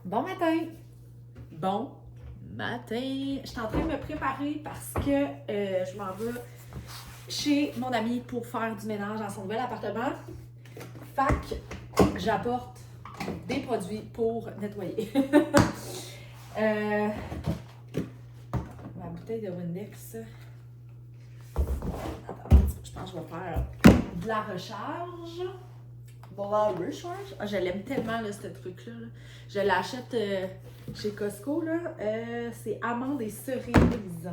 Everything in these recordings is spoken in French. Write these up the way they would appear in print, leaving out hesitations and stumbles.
Bon matin! Bon matin! Je suis en train de me préparer parce que je m'en vais chez mon ami pour faire du ménage dans son nouvel appartement. Fait que j'apporte des produits pour nettoyer. Ma bouteille de Windex. Attends, je pense que je vais faire de la recharge. Bon, la recharge. Ah, je l'aime tellement, là, ce truc-là. Là. Je l'achète chez Costco. Là. C'est amandes et cerises.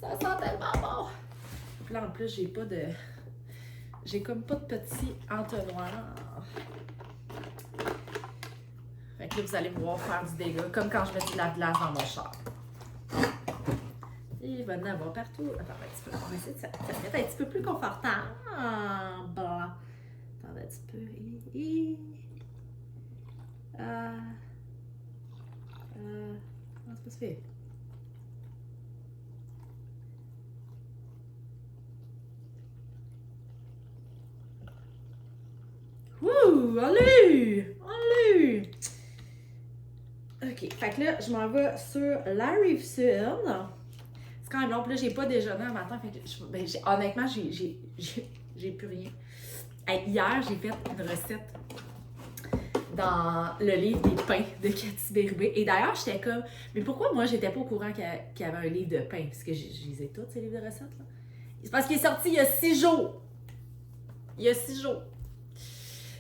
Ça sent tellement bon. Puis là, en plus, j'ai pas de... J'ai comme pas de petit entonnoir. Fait que là, vous allez me voir faire du dégât, comme quand je mets de la glace dans mon char. Il va en avoir partout. Attends un petit peu. On va essayer de se mettre un petit peu plus confortable. Attends un petit peu. Comment ça se fait? Ouh! Allez! Allez! Ok, fait que là, je m'en vais sur la Rive-Sud. C'est quand même long. Puis là, j'ai pas déjeuné un matin. Fait que honnêtement, j'ai plus rien. Hey, hier, j'ai fait une recette dans le livre des pains de Cathy Bérubé. Et d'ailleurs, j'étais comme, mais pourquoi moi, j'étais pas au courant qu'il y avait un livre de pains? Parce que je les ai toutes, ces livres de recettes, là. C'est parce qu'il est sorti il y a 6 jours. Il y a 6 jours.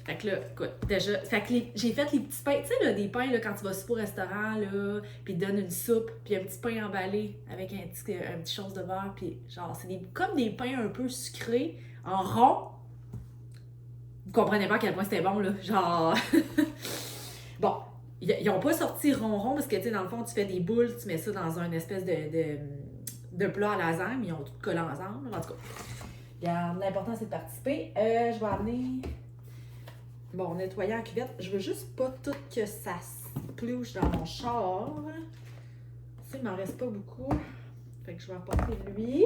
Fait que là, écoute, déjà, fait que j'ai fait les petits pains, tu sais, là, des pains, là, quand tu vas super au restaurant, là, puis ils te donnent une soupe, puis un petit pain emballé avec un petit chose de beurre, puis genre, c'est comme des pains un peu sucrés, en rond. Vous comprenez pas à quel point c'était bon, là, genre... Bon, ils ont pas sorti rond parce que, tu sais, dans le fond, tu fais des boules, tu mets ça dans un espèce de plat à lasagne, ils ont tout collé ensemble, en tout cas. Regarde, l'important, c'est de participer. Je vais amener... Bon, nettoyer en cuvette. Je veux juste pas tout que ça se plouche dans mon char. Ça, il m'en reste pas beaucoup. Fait que je vais apporter lui.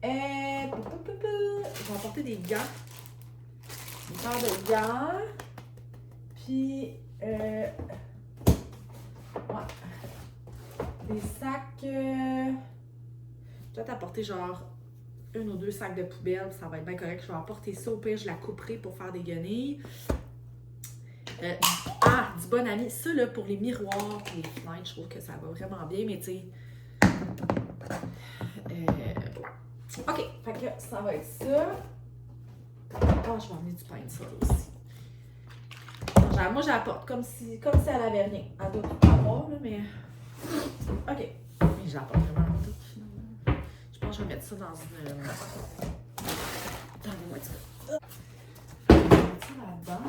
Je vais apporter des gants. Une paire de gants. Puis, ouais. Des sacs. Je vais peut-être apporter genre 1 ou 2 sacs de poubelle, ça va être bien correct. Je vais apporter ça, au pire, je la couperai pour faire des guenilles. Du Bon Ami. Ça, là, pour les miroirs et les fenêtres, je trouve que ça va vraiment bien, mais tu sais... OK, fait que là, ça va être ça. Je vais emmener du pain de sol aussi. Moi, j'apporte comme si elle avait rien. Elle doit tout avoir, là, mais... OK. Mais j'apporte vraiment tout, finalement. Je pense que je vais mettre ça dans une... Attendez-moi ça. Je vais mettre ça là-dedans.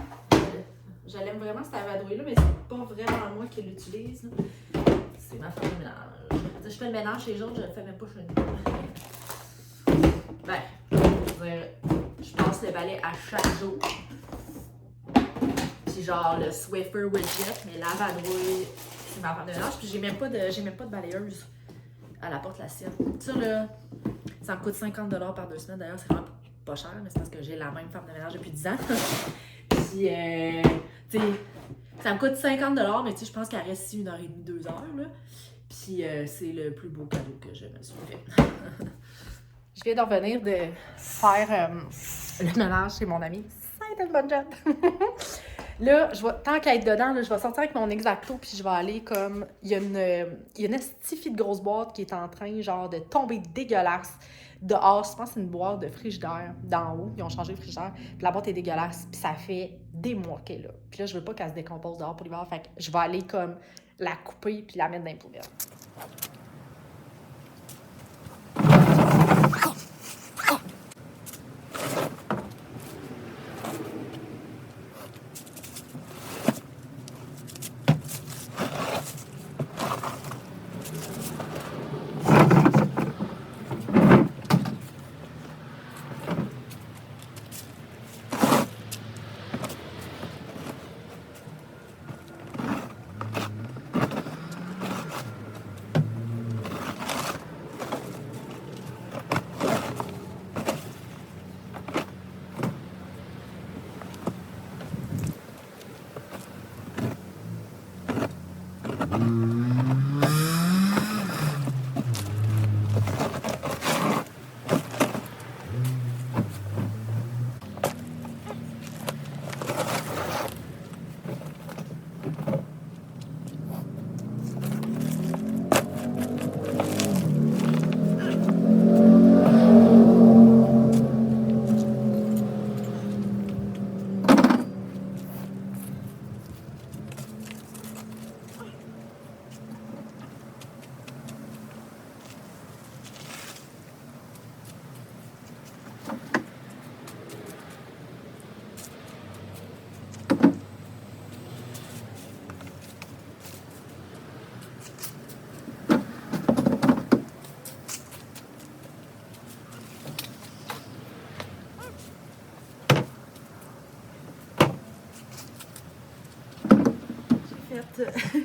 Je l'aime vraiment, cette vadrouille-là, mais c'est pas vraiment moi qui l'utilise. C'est ma femme de ménage. Je fais le ménage chez les autres, je le fais même pas chez nous. Ben, je veux dire, je passe le balai à chaque jour. Puis genre le Swiffer widget, mais la vadrouille, c'est ma femme de ménage. Puis j'ai même pas de balayeuse. Elle apporte la sienne. Ça là, ça me coûte 50$ par 2 semaines. D'ailleurs, c'est vraiment pas cher, mais c'est parce que j'ai la même femme de ménage depuis 10 ans. Puis, tu sais, ça me coûte 50$, mais tu sais, je pense qu'elle reste ici 1h30, 2 heures, là. Puis, c'est le plus beau cadeau que je me suis fait. Je viens d'en revenir de faire le ménage chez mon ami. C'est une bonne job! Là, tant qu'à être dedans, là, je vais sortir avec mon Exacto, puis je vais aller comme... Il y a une estifie de grosse boîte qui est en train, genre, de tomber dégueulasse dehors. Je pense que c'est une boîte de frigidaire d'en haut. Ils ont changé le frigidaire. Puis la boîte est dégueulasse, puis ça fait des mois qu'elle est là. Puis là, je veux pas qu'elle se décompose dehors pour l'hiver. Fait que je vais aller comme la couper puis la mettre dans les poubelles.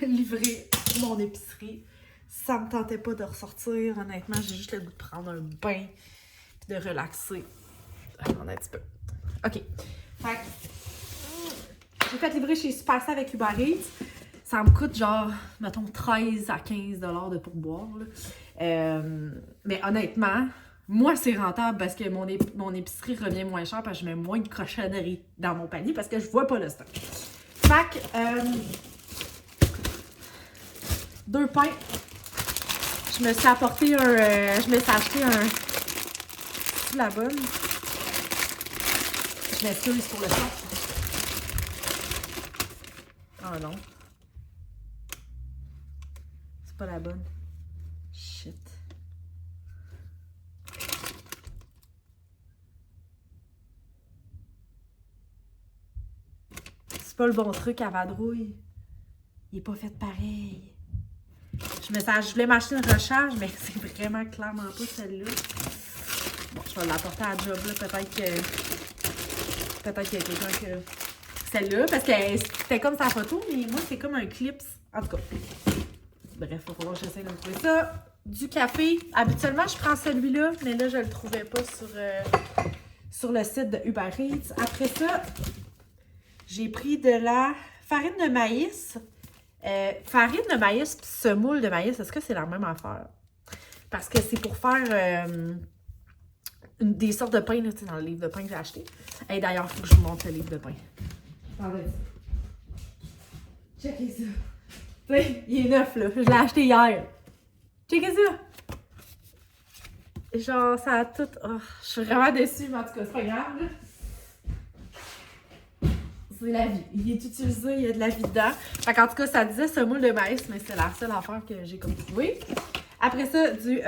Livrer mon épicerie. Ça me tentait pas de ressortir. Honnêtement, j'ai juste le goût de prendre un bain et de relaxer. Attends un petit peu. OK. Fait que j'ai fait livrer chez Supersa avec Uber Eats. Ça me coûte genre, mettons, 13 à 15 $ de pourboire. Mais honnêtement, moi, c'est rentable parce que mon épicerie revient moins cher parce que je mets moins de cochonneries dans mon panier parce que je vois pas le stock. Fait que, 2 pains. Je me suis apporté je me suis acheté un. C'est la bonne. Je m'excuse pour le son. Ah non. C'est pas la bonne. Shit. C'est pas le bon truc à vadrouille. Il est pas fait pareil. Je voulais m'acheter une recharge, mais c'est vraiment clairement pas celle-là. Bon, je vais l'apporter à la job, là. Peut-être qu'il y a quelqu'un que... Celle-là, parce que c'était comme sa photo, mais moi, c'est comme un clip. En tout cas. Bref, il va falloir que j'essaie de trouver ça. Du café. Habituellement, je prends celui-là, mais là, je le trouvais pas sur le site de Uber Eats. Après ça, j'ai pris de la farine de maïs. Farine de maïs et semoule de maïs, est-ce que c'est la même affaire? Parce que c'est pour faire des sortes de pain, là, tu sais, dans le livre de pain que j'ai acheté. Et d'ailleurs, il faut que je vous montre le livre de pain. Attendez. Checkez ça. Tu sais, il est neuf, là. Je l'ai acheté hier. Checkez ça. Genre, ça a tout... Oh, je suis vraiment déçue, mais en tout cas, c'est pas grave, là. C'est la vie. Il est utilisé, il y a de la vie dedans. Fait qu'en tout cas, ça disait semoule de maïs, mais c'est la seule affaire que j'ai comme trouvé. Après ça, du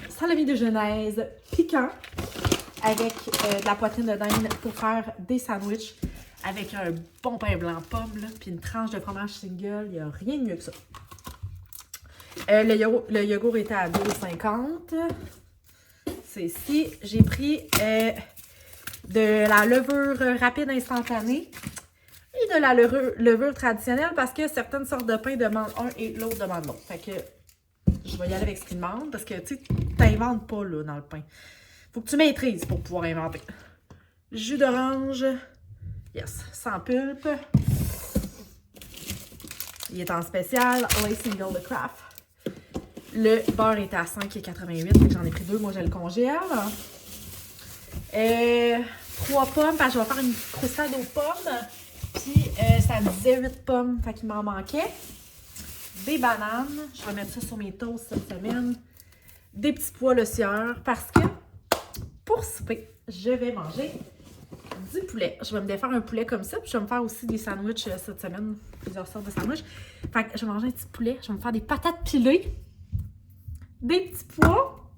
salami de Genèse piquant avec de la poitrine de dinde pour faire des sandwichs avec un bon pain blanc pomme, là, puis une tranche de fromage single. Il n'y a rien de mieux que ça. Le yogourt était à 2,50 $. C'est ici. J'ai pris... de la levure rapide instantanée et de la levure traditionnelle parce que certaines sortes de pain demandent un et l'autre demande l'autre. Fait que je vais y aller avec ce qu'ils demandent parce que tu t'inventes pas là dans le pain. Faut que tu maîtrises pour pouvoir inventer. Jus d'orange, yes, sans pulpe. Il est en spécial, lait single de Kraft. Le beurre était à 5,88 $, j'en ai pris 2, moi je le congèle. 3 pommes, parce que je vais faire une croustade aux pommes. Puis ça me disait 8 pommes, fait qu'il m'en manquait. Des bananes, je vais mettre ça sur mes toasts cette semaine. Des petits pois le sieur, parce que pour souper, je vais manger du poulet. Je vais me défaire un poulet comme ça, puis je vais me faire aussi des sandwichs cette semaine, plusieurs sortes de sandwichs. Fait que je vais manger un petit poulet, je vais me faire des patates pilées, des petits pois,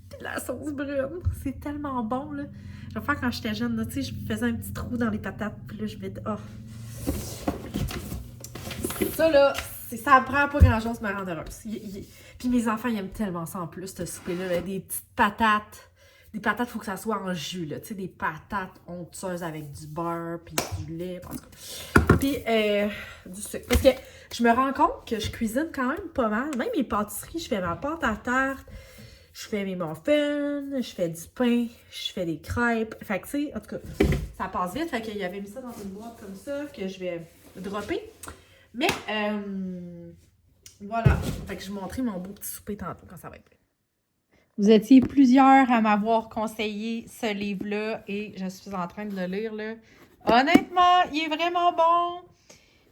puis de la sauce brune. C'est tellement bon, là. Je vais faire quand j'étais jeune, là, tu sais, je faisais un petit trou dans les patates, puis là, je vais... Oh! Ça, là, ça prend pas grand-chose pour me rendre heureuse. Puis mes enfants, ils aiment tellement ça en plus, ce souper-là, là, des petites patates. Des patates, il faut que ça soit en jus, là, tu sais, des patates onctueuses avec du beurre, puis du lait, en tout cas. Puis, du sucre. Parce que je me rends compte que je cuisine quand même pas mal. Même mes pâtisseries, je fais ma pâte à tarte, je fais mes muffins, je fais du pain, je fais des crêpes. Fait que, tu sais, en tout cas, ça passe vite. Fait qu'il avait mis ça dans une boîte comme ça, que je vais dropper. Mais, Voilà. Fait que je vais vous montrer mon beau petit souper tantôt quand ça va être prêt. Vous étiez plusieurs à m'avoir conseillé ce livre-là et je suis en train de le lire, là. Honnêtement, il est vraiment bon.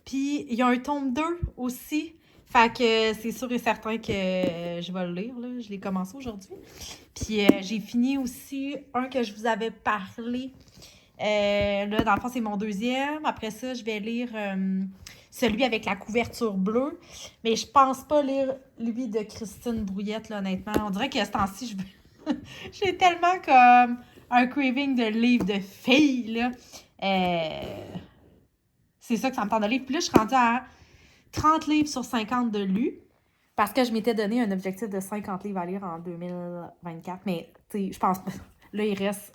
Puis, il y a un tome 2 aussi. Fait que c'est sûr et certain que je vais le lire, là. Je l'ai commencé aujourd'hui. Puis, j'ai fini aussi un que je vous avais parlé. Là, dans le fond, c'est mon deuxième. Après ça, je vais lire celui avec la couverture bleue. Mais je pense pas lire lui de Christine Brouillette, là, honnêtement. On dirait que ce temps-ci, j'ai tellement comme un craving de livres de filles, là. C'est ça que ça me tente de lire. Puis là, je suis rendue à 30 livres sur 50 de lus. Parce que je m'étais donné un objectif de 50 livres à lire en 2024. Mais, tu sais, je pense... Là, il reste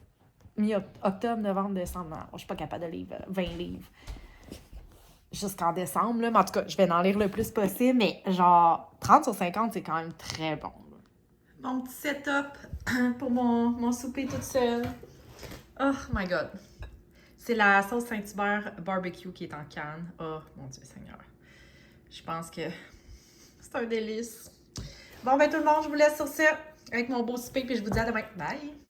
mi-octobre, novembre, décembre. Non, je suis pas capable de lire 20 livres jusqu'en décembre. Là. Mais en tout cas, je vais en lire le plus possible. Mais genre, 30 sur 50, c'est quand même très bon. Là. Mon petit setup pour mon souper toute seule. Oh my God. C'est la sauce Saint-Hubert barbecue qui est en canne. Oh mon Dieu Seigneur. Je pense que c'est un délice. Bon, ben tout le monde, je vous laisse sur ça avec mon beau souper. Puis je vous dis à demain. Bye!